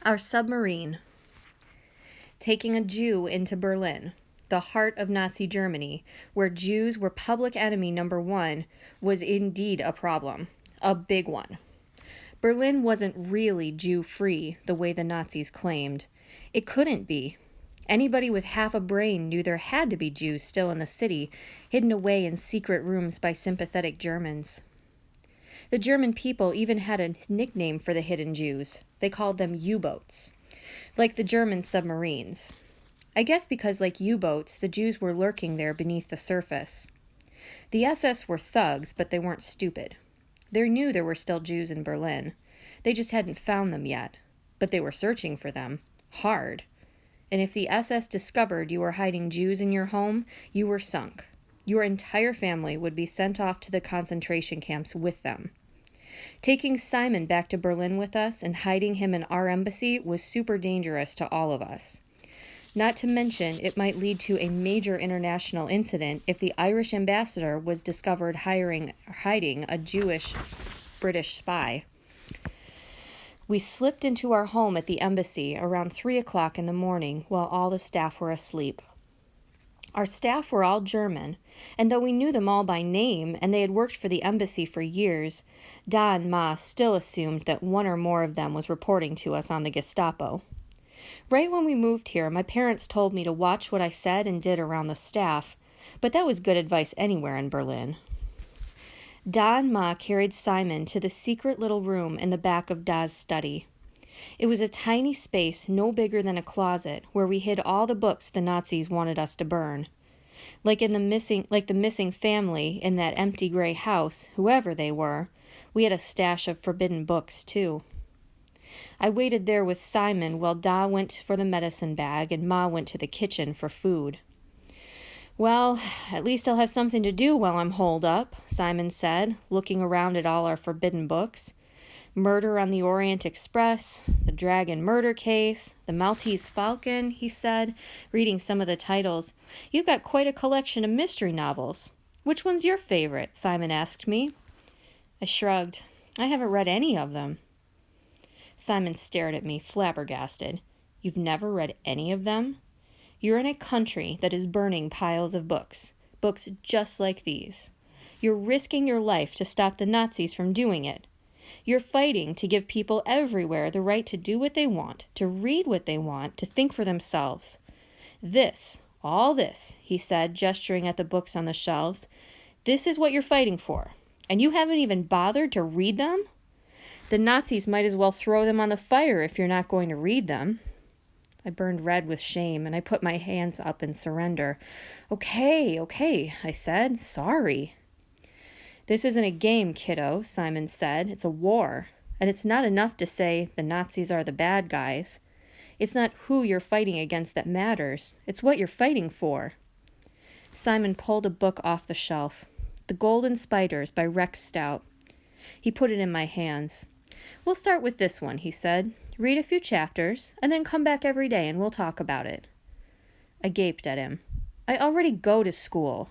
Our submarine. Taking a Jew into Berlin, the heart of Nazi Germany, where Jews were public enemy number one, was indeed a problem. A big one. Berlin wasn't really Jew-free the way the Nazis claimed. It couldn't be. Anybody with half a brain knew there had to be Jews still in the city, hidden away in secret rooms by sympathetic Germans. The German people even had a nickname for the hidden Jews. They called them U-boats, like the German submarines. I guess because, like U-boats, the Jews were lurking there beneath the surface. The SS were thugs, but they weren't stupid. They knew there were still Jews in Berlin. They just hadn't found them yet. But they were searching for them. Hard. And if the SS discovered you were hiding Jews in your home, you were sunk. Your entire family would be sent off to the concentration camps with them. Taking Simon back to Berlin with us and hiding him in our embassy was super dangerous to all of us. Not to mention, it might lead to a major international incident if the Irish ambassador was discovered hiding a Jewish British spy. We slipped into our home at the embassy around 3 o'clock in the morning while all the staff were asleep. Our staff were all German, and though we knew them all by name and they had worked for the embassy for years, Da and Ma still assumed that one or more of them was reporting to us on the Gestapo. Right when we moved here, my parents told me to watch what I said and did around the staff, but that was good advice anywhere in Berlin. Da and Ma carried Simon to the secret little room in the back of Da's study. It was a tiny space no bigger than a closet where we hid all the books the Nazis wanted us to burn. Like the missing family in that empty gray house, whoever they were, we had a stash of forbidden books too. I waited there with Simon while Da went for the medicine bag and Ma went to the kitchen for food. Well, at least I'll have something to do while I'm holed up, Simon said, looking around at all our forbidden books. Murder on the Orient Express, the Dragon Murder Case, the Maltese Falcon, he said, reading some of the titles. You've got quite a collection of mystery novels. Which one's your favorite? Simon asked me. I shrugged. I haven't read any of them. Simon stared at me, flabbergasted. You've never read any of them? You're in a country that is burning piles of books just like these. You're risking your life to stop the Nazis from doing it. You're fighting to give people everywhere the right to do what they want, to read what they want, to think for themselves. All this, he said, gesturing at the books on the shelves, this is what you're fighting for. And you haven't even bothered to read them? The Nazis might as well throw them on the fire if you're not going to read them. I burned red with shame, and I put my hands up in surrender. Okay, I said. Sorry. This isn't a game, kiddo, Simon said. It's a war. And it's not enough to say the Nazis are the bad guys. It's not who you're fighting against that matters. It's what you're fighting for. Simon pulled a book off the shelf. The Golden Spiders by Rex Stout. He put it in my hands. We'll start with this one, he said. Read a few chapters, and then come back every day and we'll talk about it. I gaped at him. I already go to school.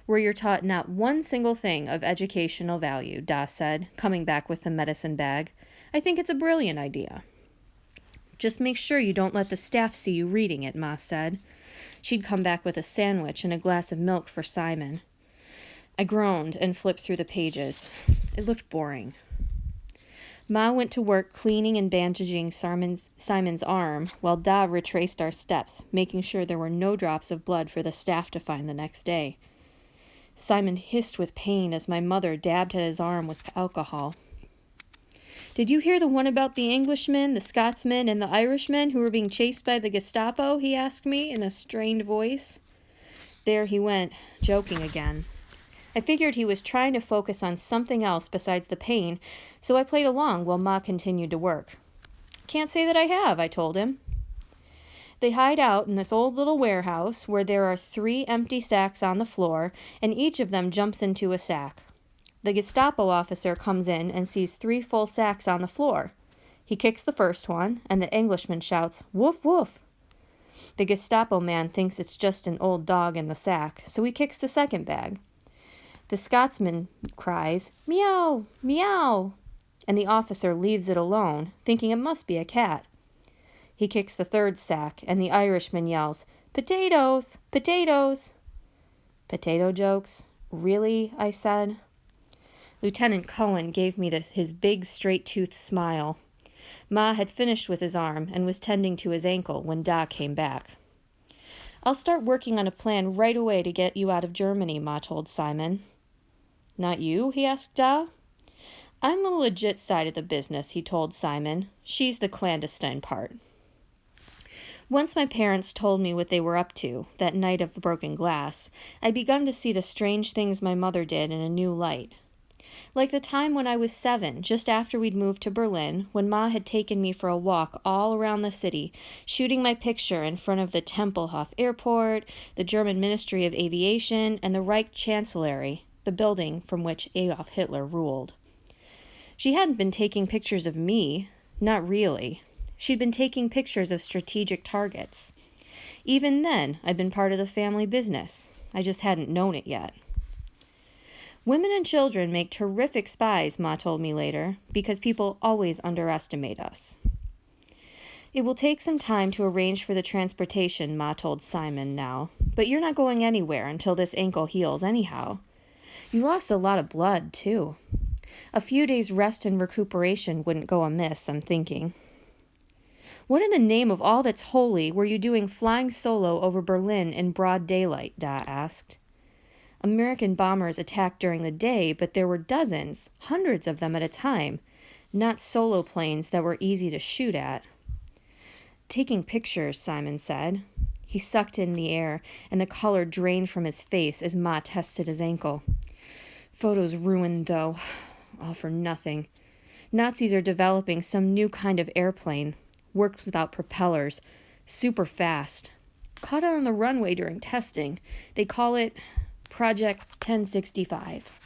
Where you're taught not one single thing of educational value, Da said, coming back with the medicine bag. I think it's a brilliant idea. Just make sure you don't let the staff see you reading it, Ma said. She'd come back with a sandwich and a glass of milk for Simon. I groaned and flipped through the pages. It looked boring. Ma went to work cleaning and bandaging Simon's arm, while Da retraced our steps, making sure there were no drops of blood for the staff to find the next day. Simon hissed with pain as my mother dabbed at his arm with alcohol. Did you hear the one about the Englishman, the Scotsman, and the Irishman who were being chased by the Gestapo? He asked me in a strained voice. There he went, joking again. I figured he was trying to focus on something else besides the pain, so I played along while Ma continued to work. Can't say that I have, I told him. They hide out in this old little warehouse where there are 3 empty sacks on the floor, and each of them jumps into a sack. The Gestapo officer comes in and sees 3 full sacks on the floor. He kicks the first one, and the Englishman shouts, "Woof, woof." The Gestapo man thinks it's just an old dog in the sack, so he kicks the second bag. The Scotsman cries, "Meow, meow," and the officer leaves it alone, thinking it must be a cat. He kicks the third sack, and the Irishman yells, "Potatoes! Potatoes!" "Potato jokes? Really?" I said. Lieutenant Cohen gave me his big straight-toothed smile. Ma had finished with his arm and was tending to his ankle when Da came back. "I'll start working on a plan right away to get you out of Germany," Ma told Simon. "Not you?" he asked Da. "I'm the legit side of the business," he told Simon. "She's the clandestine part." Once my parents told me what they were up to, that night of the broken glass, I'd begun to see the strange things my mother did in a new light. Like the time when I was 7, just after we'd moved to Berlin, when Ma had taken me for a walk all around the city, shooting my picture in front of the Tempelhof Airport, the German Ministry of Aviation, and the Reich Chancellery, the building from which Adolf Hitler ruled. She hadn't been taking pictures of me, not really. She'd been taking pictures of strategic targets. Even then, I'd been part of the family business. I just hadn't known it yet. "Women and children make terrific spies," Ma told me later, "because people always underestimate us." "It will take some time to arrange for the transportation," Ma told Simon now, "but you're not going anywhere until this ankle heals anyhow. You lost a lot of blood, too. A few days' rest and recuperation wouldn't go amiss, I'm thinking." "What in the name of all that's holy were you doing flying solo over Berlin in broad daylight?" Da asked. "American bombers attacked during the day, but there were dozens, hundreds of them at a time, not solo planes that were easy to shoot at." "Taking pictures," Simon said. He sucked in the air, and the color drained from his face as Ma tested his ankle. "Photos ruined, though. All for nothing. Nazis are developing some new kind of airplane. Works without propellers. Super fast. Caught it on the runway during testing. They call it Projekt 1065.